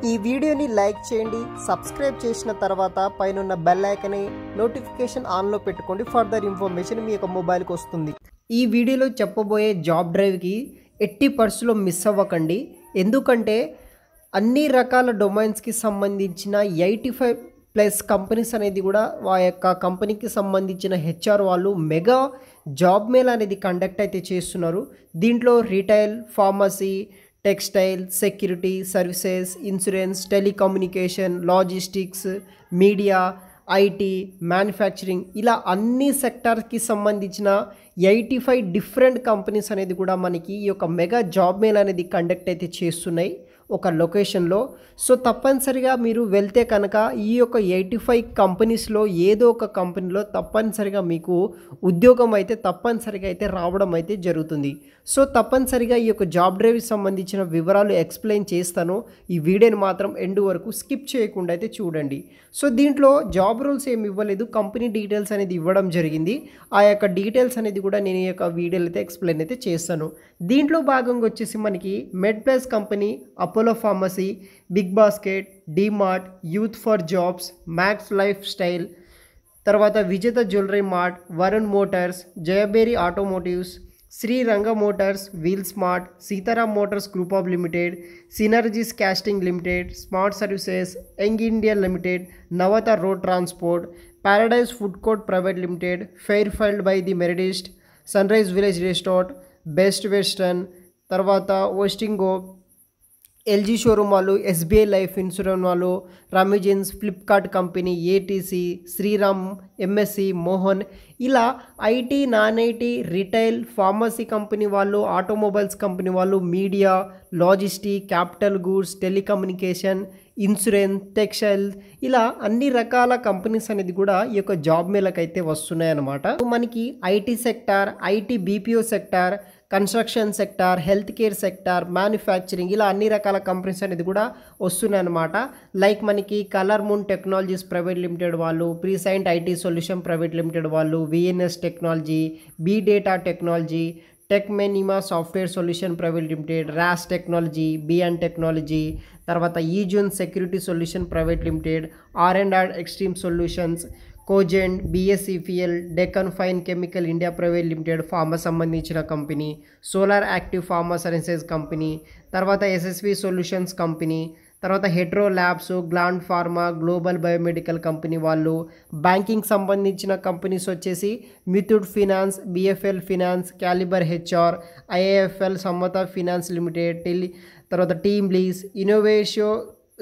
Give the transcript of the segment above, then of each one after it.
ఈ వీడియోని లైక్ చేయండి, సబ్స్క్రైబ్ చేసిన తర్వాత పైన బెల్ ఐకాన్ని నోటిఫికేషన్ ఆన్లో పెట్టుకోండి. ఫర్దర్ ఇన్ఫర్మేషన్ మీ యొక్క మొబైల్కి వస్తుంది. ఈ వీడియోలో చెప్పబోయే జాబ్ డ్రైవ్కి ఎట్టి పరిస్థితుల్లో మిస్ అవ్వకండి. ఎందుకంటే అన్ని రకాల డొమైన్స్కి సంబంధించిన 85+ కంపెనీస్ అనేది కూడా ఆ యొక్క కంపెనీకి సంబంధించిన హెచ్ఆర్ వాళ్ళు మెగా జాబ్ మేళా అనేది కండక్ట్ అయితే చేస్తున్నారు. దీంట్లో retail, pharmacy, textile, security services, insurance, telecommunication, logistics, media, IT, manufacturing ఇలా అన్ని సెక్టార్కి సంబంధించిన 85 డిఫరెంట్ కంపెనీస్ అనేది కూడా మనకి ఈ యొక్క మెగా జాబ్ మేళా అనేది కండక్ట్ అయితే చేస్తున్నాయి ఒక లొకేషన్లో. సో తప్పనిసరిగా మీరు వెళ్తే కనుక ఈ యొక్క 85 కంపెనీస్లో ఏదో ఒక కంపెనీలో తప్పనిసరిగా మీకు ఉద్యోగం అయితే తప్పనిసరిగా అయితే రావడం అయితే జరుగుతుంది. సో తప్పనిసరిగా ఈ యొక్క జాబ్ డ్రైవ్కి సంబంధించిన వివరాలు ఎక్స్ప్లెయిన్ చేస్తాను. ఈ వీడియోని మాత్రం ఎండ్ వరకు స్కిప్ చేయకుండా అయితే చూడండి. సో దీంట్లో జాబ్ రోల్స్ ఏమి ఇవ్వలేదు, కంపెనీ డీటెయిల్స్ అనేది ఇవ్వడం జరిగింది. ఆ యొక్క డీటెయిల్స్ అనేది కూడా నేను ఈ యొక్క వీడియోలో అయితే ఎక్స్ప్లెయిన్ అయితే చేస్తాను. దీంట్లో భాగంగా వచ్చేసి మనకి Med Plus company, Apollo Pharmacy, Big Basket, DMart, Youth for Jobs, Max Life Style, తర్వాత Vijetha Jewellery Mart, Varun Motors, Jayabheri Automotives, Sriranga Motors, Wheel Smart, Sitaram Motors Group of Limited, Synergies Casting Limited, Smart Services, Young India Limited, Navata Road Transport, Paradise Food Court Private Limited, Fairfield by the Marriott, Sunrise Village Resort, Best Western, తర్వాత ఓస్టింగో, LG showroom వాళ్ళు, SBI Life Insurance వాళ్ళు, రమిజిన్స్, Flipkart company, ATC, Sriram, MSC, Mohan ఇలా IT, non IT, retail, pharmacy company వాళ్ళు, automobiles company వాళ్ళు, media, logistic, capital goods, telecommunication, insurance, textile ఇలా అన్ని రకాల కంపెనీస్ అనేది కూడా ఈ యొక్క జాబ్ మేళకు అయితే వస్తున్నాయి అన్నమాట. మనకి IT sector, IT BPO sector, construction sector, health care sector, manufacturing ఇలా అన్ని రకాల కంపెనీస్ అనేది కూడా వస్తున్నాయి అన్నమాట. లైక్ మనకి Colour Moon Technologies Private Limited వాళ్ళు, Prescient IT Solution Private Limited వాళ్ళు, VNS Technology, B Data Technology, Tech మెనిమా సాఫ్ట్వేర్ సొల్యూషన్ ప్రైవేట్ లిమిటెడ్, ర్యాస్ టెక్నాలజీ, బిఎన్ టెక్నాలజీ, తర్వాత ఈజూన్ సెక్యూరిటీ సొల్యూషన్ ప్రైవేట్ లిమిటెడ్, ఆర్&ఆర్ Xtreme Solutions, Cogent, BSEPL, Deccan Fine Chemical India Private Limited Pharma సంబంధించిన company, Solar Active Pharma Sciences company, తర్వాత SSV Solutions company, తర్వాత Hetero Labs, Gland Pharma, Global Biomedical company వాళ్ళు, banking సంబంధించిన companies వచ్చేసి మిథుడ్ finance, BFL finance, Caliber HR, IAFL Samata Finance Limited, తర్వాత Team Lease, ఇన్నోవేషో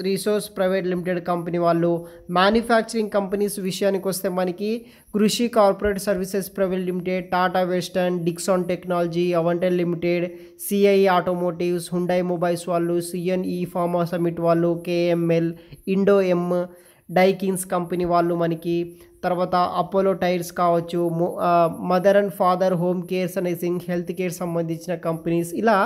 Resource Private Limited company వాళ్ళు. Manufacturing companies విషయానికి వస్తే మనకి Krishi Corporate Services Private Limited, Tata Western, Dixon Technology, Avantel Limited, CI Automotives, Hyundai Mobiles వాళ్ళు, సిఎన్ఈ ఫార్మా సమిట్ వాళ్ళు, KML, Indo M, Daikins company వాళ్ళు మనకి, తర్వాత అపోలో టైర్స్ కావచ్చు, Mother and Father Home Cares అనేసి హెల్త్ కేర్ సంబంధించిన కంపెనీస్ ఇలా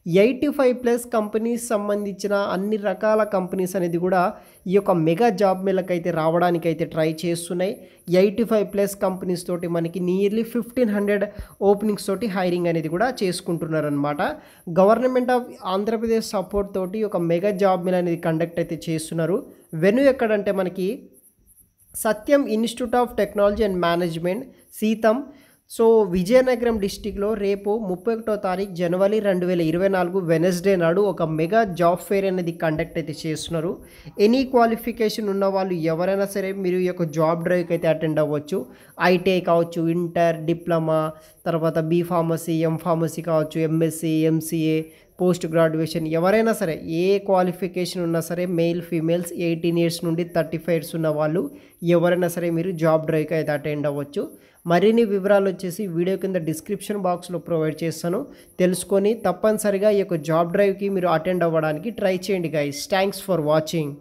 85+ companies సంబంధించిన అన్ని రకాల కంపెనీస్ అనేది కూడా ఈ యొక్క మెగా జాబ్ మేళకు అయితే రావడానికి అయితే ట్రై చేస్తున్నాయి. 85+ కంపెనీస్ తోటి మనకి నియర్లీ 1500 ఓపెనింగ్స్ తోటి హైరింగ్ అనేది కూడా చేసుకుంటున్నారనమాట. గవర్నమెంట్ ఆఫ్ ఆంధ్రప్రదేశ్ సపోర్ట్ తోటి ఒక మెగా జాబ్ మేళ అనేది కండక్ట్ అయితే చేస్తున్నారు. వెన్యూ ఎక్కడంటే మనకి Satyam Institute of Technology and Management, SITAM. So Vizianagaram డిస్టిక్లో రేపు 31వ తారీఖు జనవరి 2024 వెనస్డే నాడు ఒక మెగా జాబ్ ఫేర్ అనేది కండక్ట్ అయితే చేస్తున్నారు. ఎనీ క్వాలిఫికేషన్ ఉన్న వాళ్ళు ఎవరైనా సరే మీరు ఈ యొక్క జాబ్ డ్రైవ్కి అయితే అటెండ్ అవ్వచ్చు. ఐటీఐ కావచ్చు, ఇంటర్, డిప్లొమా, తర్వాత బీ ఫార్మసీ, ఎం ఫార్మసీ కావచ్చు, ఎంఎస్సి, ఎంసీఏ, పోస్ట్ గ్రాడ్యుయేషన్ ఎవరైనా సరే ఏ క్వాలిఫికేషన్ ఉన్నా సరే మెయిల్ ఫీమేల్స్ 18 ఇయర్స్ నుండి 35 ఇయర్స్ ఉన్న వాళ్ళు ఎవరైనా సరే మీరు జాబ్ డ్రైవ్కి అయితే అటెండ్ అవ్వచ్చు. మరిన్ని వివరాలు వచ్చేసి వీడియో కింద డిస్క్రిప్షన్ బాక్స్లో ప్రొవైడ్ చేస్తాను. తెలుసుకొని తప్పనిసరిగా ఈ యొక్క జాబ్ డ్రైవ్కి మీరు అటెండ్ అవ్వడానికి ట్రై చేయండి గైస్. Thanks for watching.